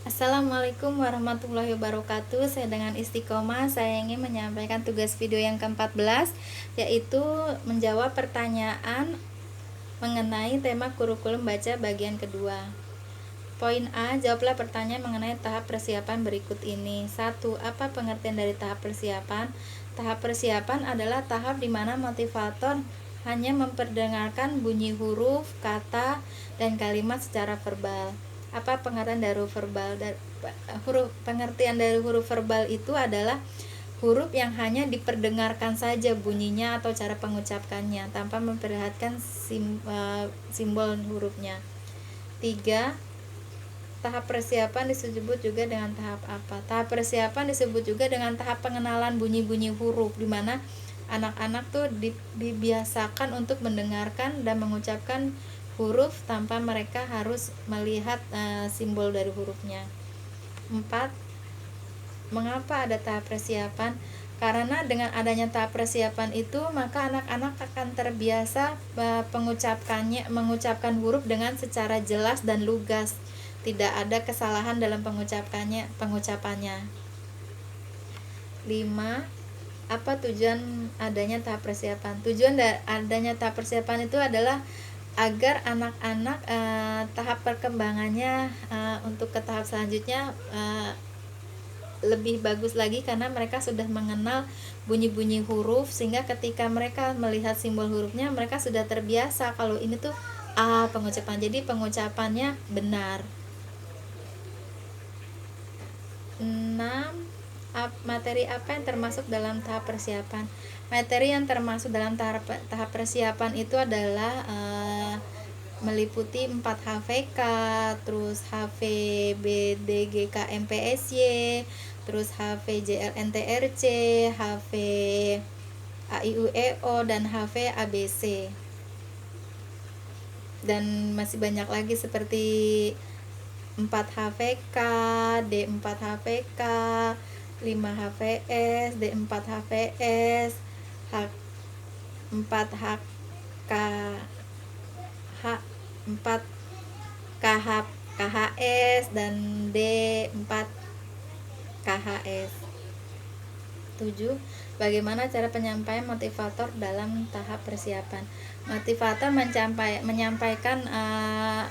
Assalamualaikum warahmatullahi wabarakatuh. Saya dengan istiqomah, saya ingin menyampaikan tugas video yang ke-14, yaitu menjawab pertanyaan mengenai tema kurikulum baca bagian kedua. Poin A, jawablah pertanyaan mengenai tahap persiapan berikut ini. 1. Apa pengertian dari tahap persiapan? Tahap persiapan adalah tahap di mana motivator hanya memperdengarkan bunyi huruf, kata, dan kalimat secara verbal. Apa pengertian dari huruf verbal? Pengertian dari huruf verbal itu adalah huruf yang hanya diperdengarkan saja bunyinya atau cara pengucapannya tanpa memperlihatkan simbol hurufnya. 3. Tahap persiapan disebut juga dengan tahap apa? Tahap persiapan disebut juga dengan tahap pengenalan bunyi-bunyi huruf, di mana anak-anak tuh dibiasakan untuk mendengarkan dan mengucapkan huruf tanpa mereka harus melihat simbol dari hurufnya. 4. Mengapa ada tahap persiapan? Karena dengan adanya tahap persiapan itu, maka anak-anak akan terbiasa mengucapkan huruf dengan secara jelas dan lugas. Tidak ada kesalahan dalam pengucapannya. 5. Apa tujuan adanya tahap persiapan? Tujuan adanya tahap persiapan itu adalah agar anak-anak tahap perkembangannya untuk ke tahap selanjutnya lebih bagus lagi, karena mereka sudah mengenal bunyi-bunyi huruf, sehingga ketika mereka melihat simbol hurufnya mereka sudah terbiasa kalau ini tuh pengucapan, jadi pengucapannya benar. 6. Materi apa yang termasuk dalam tahap persiapan? Materi yang termasuk dalam tahap persiapan itu adalah meliputi 4 HVK, terus HVBDGK MPSY, terus HVJLNTRC, HV AIUEO, dan HV ABC. Dan masih banyak lagi seperti 4 HVK, D4 HVK, 5 HVS, D4 HVS, H4 HK, H4 KHS, dan D4 KHS. 7. Bagaimana cara penyampaian motivator dalam tahap persiapan? Motivator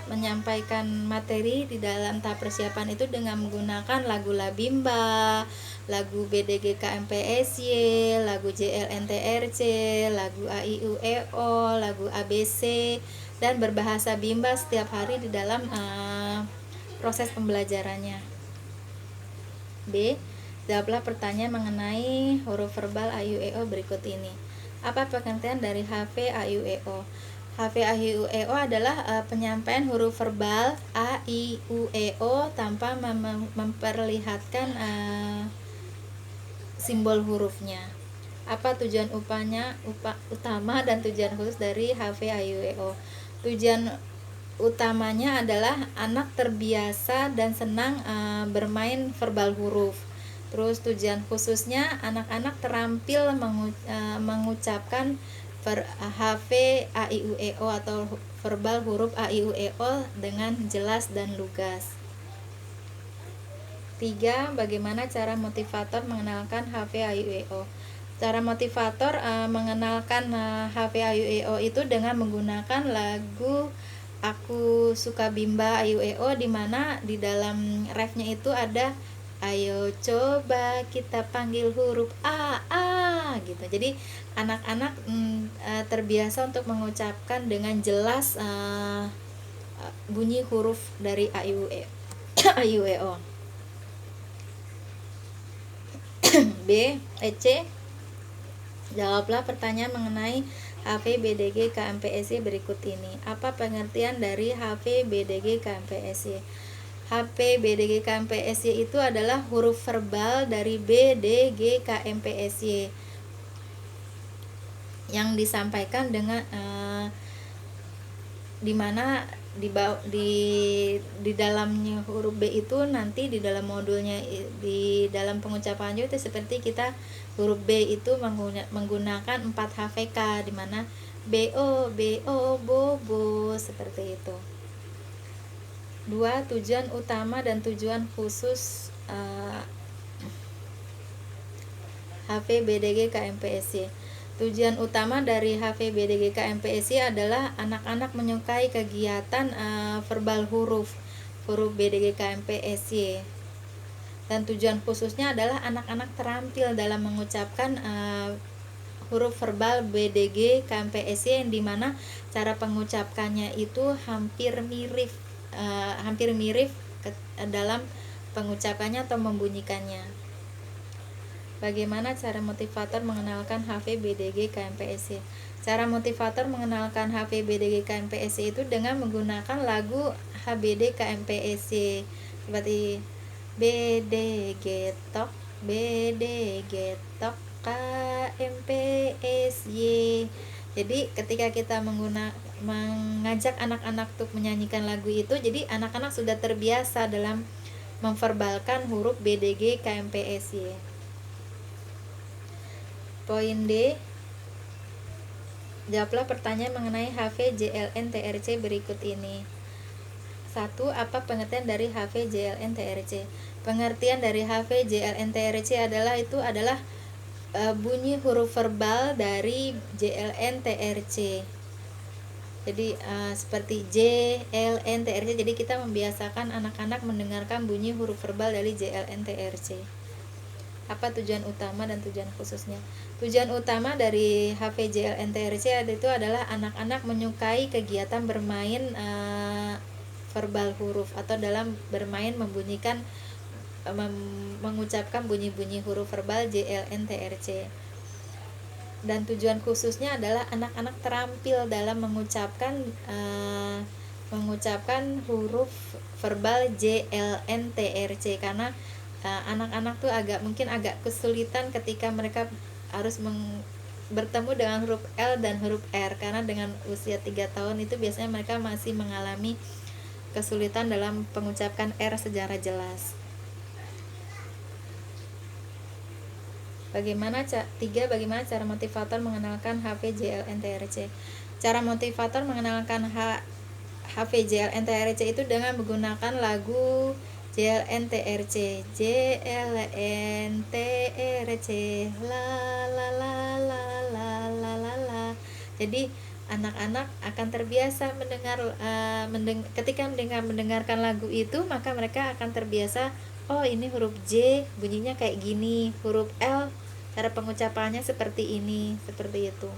menyampaikan materi di dalam tahap persiapan itu dengan menggunakan lagu Labimba, lagu BDGK MPSY, lagu JLNTRC, lagu AIUEO, lagu ABC, dan berbahasa Bimba setiap hari di dalam proses pembelajarannya. B. Jawablah pertanyaan mengenai huruf verbal AIUEO berikut ini. Apa pengertian dari HV AIUEO? HV AIUEO adalah penyampaian huruf verbal AIUEO tanpa memperlihatkan simbol hurufnya. Apa tujuan utama dan tujuan khusus dari HV AIUEO? Tujuan utamanya adalah anak terbiasa dan senang bermain verbal huruf. Terus tujuan khususnya anak-anak terampil mengucapkan HV AIUEO atau verbal huruf AIUEO dengan jelas dan lugas. 3. Bagaimana cara motivator mengenalkan HV AIUEO? Cara motivator mengenalkan HV AIUEO itu dengan menggunakan lagu Aku Suka Bimba AIUEO, di mana di dalam refnya itu ada ayo coba kita panggil huruf A gitu. Jadi anak-anak terbiasa untuk mengucapkan dengan jelas bunyi huruf dari AIUEO. C. Jawablah pertanyaan mengenai HVBDG KMPSY berikut ini. Apa pengertian dari HVBDG KMPSY? HVBDG KMPSY itu adalah huruf verbal dari BDG KMPSY yang disampaikan dengan dimana di dalamnya huruf B itu nanti di dalam modulnya, di dalam pengucapannya itu seperti kita huruf B itu menggunakan 4 HVK, di mana BO, BO, bobo, seperti itu. 2. Tujuan utama dan tujuan khusus HVBDG KMPSY. Tujuan utama dari HVBDG KMPSY adalah anak-anak menyukai kegiatan verbal huruf BDG KMPSY. Dan tujuan khususnya adalah anak-anak terampil dalam mengucapkan huruf verbal BDG KMPSY, yang dimana cara pengucapannya itu hampir mirip dalam pengucapannya atau membunyikannya. Bagaimana cara motivator mengenalkan HVBDG KMPSY? Cara motivator mengenalkan HVBDG KMPSY itu dengan menggunakan lagu HBD KMPSY seperti BDG Tok, BDG Tok KMPSY. Jadi ketika kita mengajak anak-anak untuk menyanyikan lagu itu, jadi anak-anak sudah terbiasa dalam memverbalkan huruf BDG KMPSY. Poin D, jawablah pertanyaan mengenai HVJLN-TRC berikut ini. 1. Apa pengertian dari HVJLN-TRC? Pengertian dari HVJLN-TRC adalah bunyi huruf verbal dari JLN-TRC. Jadi seperti JLN-TRC. Jadi kita membiasakan anak-anak mendengarkan bunyi huruf verbal dari JLN-TRC. Apa tujuan utama dan tujuan khususnya? Tujuan utama dari HVJLN-TRC itu adalah anak-anak menyukai kegiatan bermain verbal huruf atau dalam bermain mengucapkan bunyi-bunyi huruf verbal JLN-TRC. Dan tujuan khususnya adalah anak-anak terampil dalam mengucapkan huruf verbal JLN-TRC, karena anak-anak tuh mungkin agak kesulitan ketika mereka harus bertemu dengan huruf L dan huruf R, karena dengan usia 3 tahun itu biasanya mereka masih mengalami kesulitan dalam pengucapan R secara jelas. Bagaimana cara motivator mengenalkan HVJLN-TRC? Cara motivator mengenalkan HVJLN-TRC itu dengan menggunakan lagu JLN-TRC, JLN-TRC, la la la la la la la la. Jadi anak-anak akan terbiasa ketika mendengarkan lagu itu, maka mereka akan terbiasa, oh ini huruf J bunyinya kayak gini, huruf L cara pengucapannya seperti ini, seperti itu.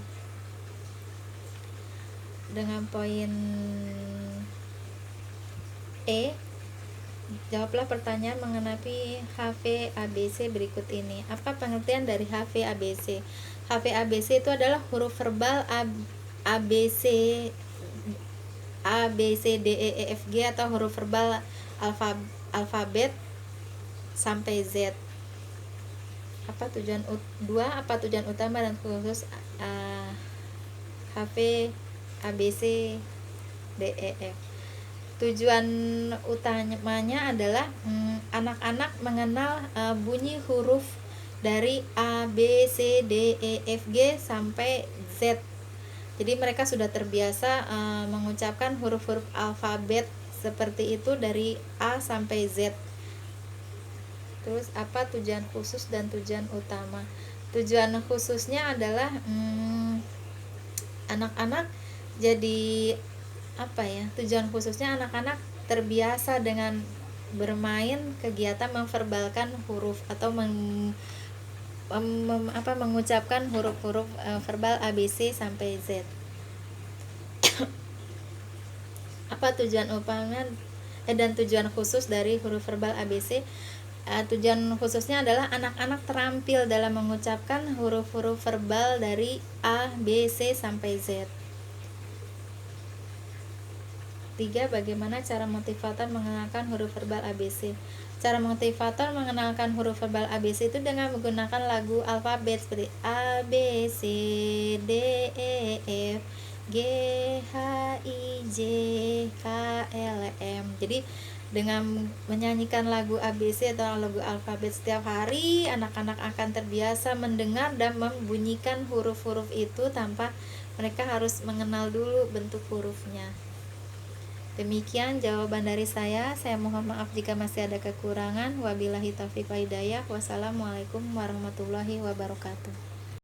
Dengan poin E, jawablah pertanyaan mengenai HVABC berikut ini. Apa pengertian dari HVABC? HVABC itu adalah huruf verbal ABC, A, B, C, D, E, F, G, atau huruf verbal alfabet sampai Z. Apa tujuan utama dan khusus HVABC D, E, F? Tujuan utamanya adalah anak-anak mengenal bunyi huruf dari A, B, C, D, E, F, G sampai Z. Jadi mereka sudah terbiasa mengucapkan huruf-huruf alfabet seperti itu dari A sampai Z. Terus apa tujuan khusus dan tujuan utama? Tujuan khususnya adalah anak-anak jadi tujuan khususnya anak-anak terbiasa dengan bermain kegiatan memverbalkan huruf atau mengucapkan huruf-huruf verbal ABC sampai Z. Apa tujuan utama dan tujuan khusus dari huruf verbal ABC? Tujuan khususnya adalah anak-anak terampil dalam mengucapkan huruf-huruf verbal dari A, B, C sampai Z. 3. Bagaimana cara motivator mengenalkan huruf verbal ABC? Cara motivator mengenalkan huruf verbal ABC itu dengan menggunakan lagu alfabet seperti A, B, C, D, E, F, G, H, I, J, K, L, M. Jadi dengan menyanyikan lagu ABC atau lagu alfabet setiap hari, anak-anak akan terbiasa mendengar dan membunyikan huruf-huruf itu tanpa mereka harus mengenal dulu bentuk hurufnya. Demikian jawaban dari saya mohon maaf jika masih ada kekurangan. Wabillahi taufiq wa hidayah. Wassalamualaikum warahmatullahi wabarakatuh.